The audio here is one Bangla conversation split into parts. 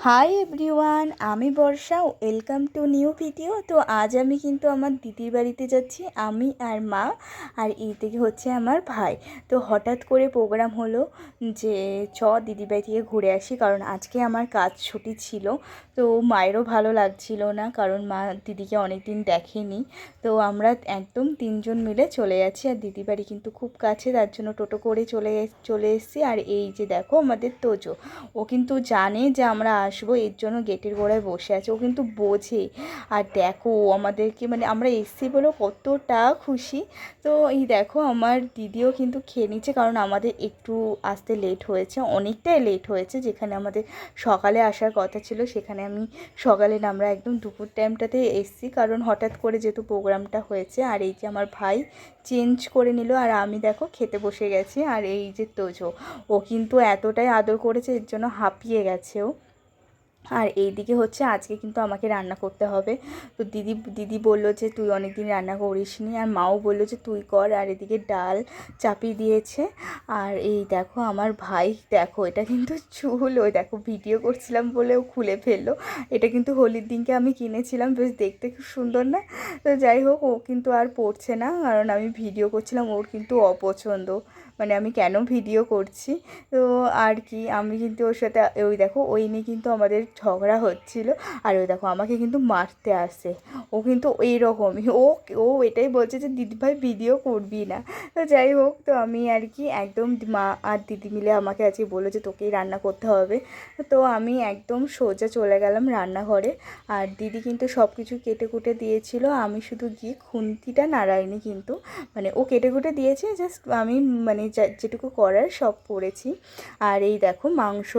হাই এভরিওয়ান, আমি Barsha. Welcome to new video. তো আজ আমি কিন্তু আমার দিদির বাড়িতে যাচ্ছি, আমি আর মা, আর এই থেকে হচ্ছে আমার ভাই। তো হঠাৎ করে প্রোগ্রাম হলো যে দিদির বাড়ি থেকে ঘুরে আসি, কারণ আজকে আমার কাজ ছুটি ছিল। তো মায়েরও ভালো লাগছিল না, কারণ মা দিদিকে অনেক দিন দেখেনি। তো আমরা একদম তিনজন মিলে চলে যাচ্ছি, আর দিদির বাড়ি কিন্তু খুব কাছে, তার জন্য টোটো করে চলে এসেছি। আর এই যে দেখো আমাদের তোজো, ও কিন্তু জানে যে আমরা আসবো, এর জন্য গেটের গোড়ায় বসে আছে। ও কিন্তু বোঝে। আর দেখো আমাদেরকে, মানে আমরা এসছি বলেও কতটা খুশি। তো এই দেখো আমার দিদিও কিন্তু খেয়ে নিচ্ছে, কারণ আমাদের একটু আসতে লেট হয়েছে, অনেকটাই লেট হয়েছে। যেখানে আমাদের সকালে আসার কথা ছিল, সেখানে আমি সকালে না, আমরা একদম দুপুর টাইমটাতে এসছি, কারণ হঠাৎ করে যেহেতু প্রোগ্রামটা হয়েছে। আর এই যে আমার ভাই চেঞ্জ করে নিল, আর আমি দেখো খেতে বসে গেছি। আর এই যে তোজো, ও কিন্তু এতটাই আদর করেছে, এর জন্য হাঁপিয়ে গেছে ও। আর এইদিকে হচ্ছে আজকে কিন্তু আমাকে রান্না করতে হবে। তো দিদি বললো যে তুই অনেক দিন রান্না করিসনি, আর মাও বললো যে তুই কর। আর এদিকে ডাল চাপিয়ে দিয়েছে। আর এই দেখো আমার ভাই, দেখো এটা কিন্তু চুল, ওই দেখো ভিডিও করছিলাম বলেও খুলে ফেললো। এটা কিন্তু হোলির দিনকে আমি কিনেছিলাম, বেশ দেখতে খুব সুন্দর না? তো যাই হোক, ও কিন্তু আর পড়ছে না, কারণ আমি ভিডিও করছিলাম। ওর কিন্তু অপছন্দ, মানে আমি কেন ভিডিও করছি। তো আর কি, আমি কিন্তু ওর সাথে, ওই দেখো ওই নিয়ে কিন্তু আমাদের ঝগড়া হচ্ছিল। আর ওই দেখো আমাকে কিন্তু মারতে আসে। ও কিন্তু এইরকমই, ও এটাই বলছে যে দিদিভাই ভিডিও করবি না। তো যাই হোক, তো আমি আর কি একদম, মা আর দিদি মিলে আমাকে আজকে বললো যে তোকেই রান্না করতে হবে। তো আমি একদম সোজা চলে গেলাম রান্নাঘরে। আর দিদি কিন্তু সব কিছু কেটে কুটে দিয়েছিল, আমি শুধু গিয়ে খুন্তিটা নাড়াইনি কিন্তু, মানে ও কেটে কুটে দিয়েছে, জাস্ট আমি মানে যেটুকু করার সব করেছি। আর এই দেখো মাংস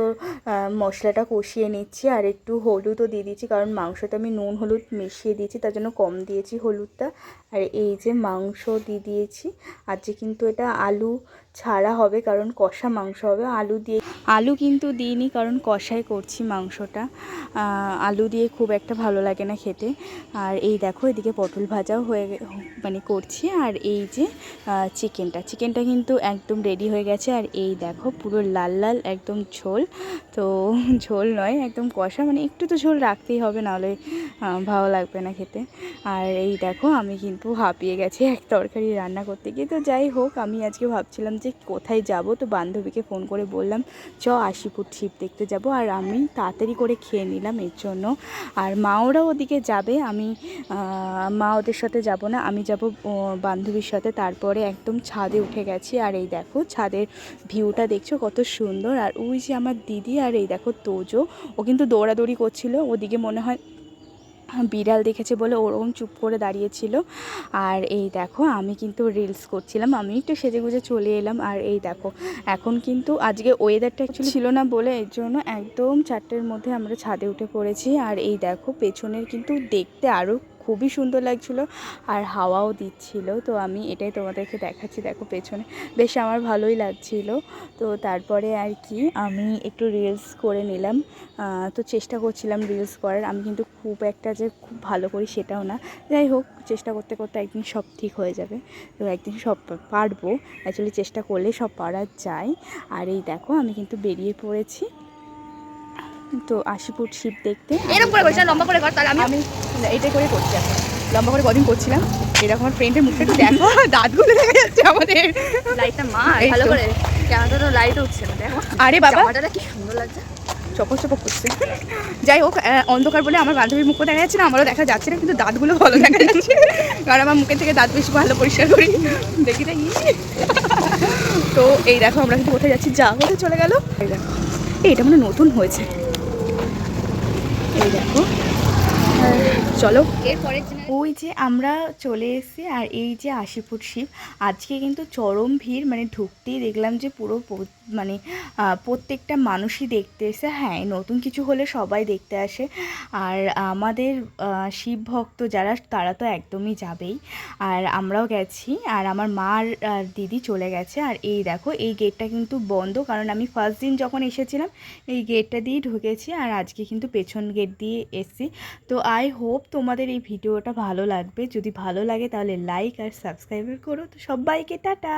মশলাটা কষিয়ে নিচ্ছি, আর একটু হলুদও দিয়ে দিয়েছি, কারণ মাংসতে আমি নুন হলুদ মিশিয়ে দিয়েছি, তার জন্য কম দিয়েছি হলুদটা। আর এই যে মাংস দিয়ে দিয়েছি। আর যে কিন্তু এটা আলু ছাড়া হবে, কারণ কষা মাংস হবে। আলু কিন্তু দিইনি, কারণ কষাই করছি মাংসটা। আলু দিয়ে খুব একটা ভালো লাগে না খেতে। আর এই দেখো এদিকে পটল ভাজাও মানে করছি। আর এই যে চিকেনটা কিন্তু একদম রেডি হয়ে গেছে। আর এই দেখো পুরো লাল লাল একদম ঝোল। তো ঝোল নয়, একদম কষা, মানে একটু তো ঝোল রাখতেই হবে, নাহলে ভালো লাগবে না খেতে। আর এই দেখো আমি কিন্তু হাঁপিয়ে গেছি এক তরকারি রান্না করতে গিয়ে। তো যাই হোক, আমি আজকে ভাবছিলাম যে কোথায় যাব। তো বান্ধবীকে ফোন করে বললাম আশিপুর শিব দেখতে যাব। আর আমি তাড়াতাড়ি করে খেয়ে নিলাম এর জন্য। আর মা ওরা ওদিকে যাবে, আমি মা ওদের সাথে যাব না, আমি যাব বান্ধবীর সাথে। তারপরে একদম ছাদে উঠে গেছি। আর এই দেখো ছাদের ভিউটা দেখছো কত সুন্দর। আর ওই যে আমার দিদি, আর এই দেখো তোজো, ও কিন্তু দৌড়াদৌড়ি করছিল, ওদিকে মনে হয় বিড়াল দেখেছে বলে ওরকম চুপ করে দাঁড়িয়েছিল। আর এই দেখো আমি কিন্তু রিলস করছিলাম, আমি একটু সেজেগুজে চলে এলাম। আর এই দেখো এখন কিন্তু আজকে ওয়েদারটা অ্যাকচুয়ালি ছিল না বলে, এর জন্য একদম 4টের মধ্যে আমরা ছাদে উঠে পড়েছি। আর এই দেখো পেছনের কিন্তু দেখতে আরও খুবই সুন্দর লাগছিলো, আর হাওয়াও দিচ্ছিল। তো আমি এটাই তোমাদেরকে দেখাচ্ছি, দেখো পেছনে বেশ আমার ভালোই লাগছিল। তো তারপরে আর কি আমি একটু রিলস করে নিলাম। তো চেষ্টা করছিলাম রিলস করার, আমি কিন্তু খুব একটা যে খুব ভালো করি সেটাও না। যাই হোক, চেষ্টা করতে করতে একদিন সব ঠিক হয়ে যাবে। তো একদিন সব পারবো, অ্যাকচুয়ালি চেষ্টা করলে সব পারা যায়। আর এই দেখো আমি কিন্তু বেরিয়ে পড়েছি তো আশিপুর শিব দেখতে। এরকম করে করছিলাম, লম্বা করে কর, তাহলে আমি এইটাই করে করছি এখন, লম্বা করে কদিন করছিলাম। এরকম আমার ফ্রেন্ডের মুখটা একটু দেখো, দাঁতগুলো দেখা যাচ্ছে আমাদের। লাইটটা মার ভালো করে, ক্যামেরাটা তো লাইট উঠছে না, দেখো। আরে বাবা, জামাটা কি সুন্দর লাগছে, চপক চপক করছে। যাই হোক, অন্ধকার বলে আমার বান্ধবীর মুখও দেখা যাচ্ছে না, আমারও দেখা যাচ্ছে না, কিন্তু দাঁতগুলো ভালো দেখা যাচ্ছে, কারণ আমার মুখের থেকে দাঁত বেশি ভালো পরিষ্কার করি। দেখি তাই। তো এই দেখো আমরা কিন্তু কোথায় যাচ্ছি, কোথায় চলে গেল। এই দেখো, এটা মানে নতুন হয়েছে। এই দেখো, চলো। এরপরে ওই যে আমরা চলে এসেছি। আর এই যে আশিপুর শিব, আজকে কিন্তু চরম ভিড়, মানে ঢুকতেই দেখলাম যে পুরো মানে প্রত্যেকটা মানুষই দেখতে এসে। হ্যাঁ, নতুন কিছু হলে সবাই দেখতে আসে। আর আমাদের শিব ভক্ত যারা, তারা তো একদমই যাবেই। আর আমরাও গেছি, আর আমার মা আর দিদি চলে গেছে। আর এই দেখো এই গেটটা কিন্তু বন্ধ, কারণ আমি ফার্স্ট দিন যখন এসেছিলাম এই গেটটা দিয়ে ঢুকেছি, আর আজকে কিন্তু পেছন গেট দিয়ে এসেছি। তো আই হোপ তোমাদের এই ভিডিওটা ভালো লাগবে। যদি ভালো লাগে তাহলে লাইক আর সাবস্ক্রাইব করো। তো সবাইকে টাটা।